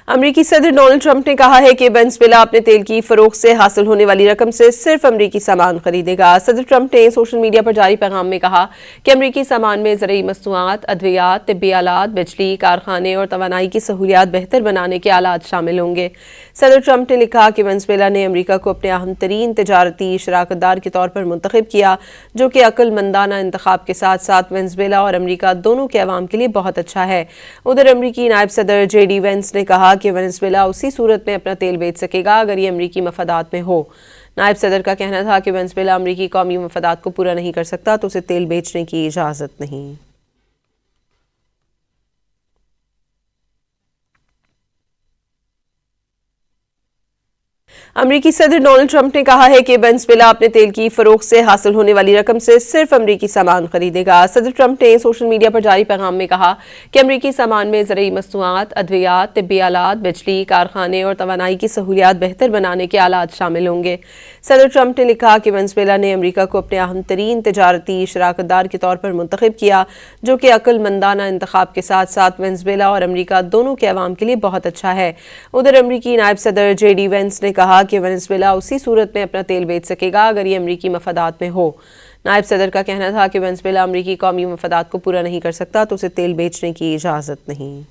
अमरीकी सदर Donald Trump ने कहा है कि वेनेजुएला अपने तेल की फरोख्त से हासिल होने वाली रकम से सिर्फ अमरीकी सामान खरीदेगा। सदर ट्रंप ने सोशल मीडिया पर जारी पैगाम में कहा कि अमरीकी सामान में ज़रूरी मसनूआत, अद्वियात, तिब्बी आलात, बिजली, कारखाने और तवानाई की सहूलियात बेहतर बनाने के आलात शामिल होंगे। सदर ट्रंप ने लिखा कि वेनेजुएला ने अमरीका को अपने अहम तरीन तजारती शराकतदार के तौर पर मुंतखब किया, जो कि अक्लमंदाना इंतखाब के साथ साथ वेनेजुएला और अमरीका दोनों के अवाम के लिए बहुत अच्छा है। उधर अमरीकी नायब सदर JD वेंस ने कहा कि वेनेजुएला उसी सूरत में अपना तेल बेच सकेगा अगर ये अमरीकी मफादात में हो। नायब सदर का कहना था कि वेनेजुएला अमरीकी कौमी मफादात को पूरा नहीं कर सकता तो उसे तेल बेचने की इजाज़त नहीं। अमरीकी सदर डोनाल्ड ट्रंप ने कहा है कि वेनेजुएला अपने तेल की फरोख्त से हासिल होने वाली रकम से सिर्फ अमरीकी सामान खरीदेगा। सदर ट्रंप ने सोशल मीडिया पर जारी पैगाम में कहा कि अमरीकी सामान में ज़रूरी मसनूआत, अद्वियात, तिब्बी आलात, बिजली, कारखाने और तवानाई की सहूलियात बेहतर बनाने के आलात शामिल होंगे। सदर ट्रंप ने लिखा कि वेनेजुएला ने अमरीका को अपने अहम तरीन तजारती शराकतदार के तौर पर मुंतखब किया, जो कि अक्लमंदाना इंतखाब के साथ साथ वेनेजुएला और अमरीका दोनों के अवाम के लिए बहुत अच्छा है। उधर अमरीकी नायब सदर JD वेंस ने कहा कि वेनेजुएला उसी सूरत में अपना तेल बेच सकेगा अगर ये अमरीकी मफादात में हो। नायब सदर का कहना था कि वेनेजुएला अमरीकी कौमी मफादात को पूरा नहीं कर सकता तो उसे तेल बेचने की इजाज़त नहीं।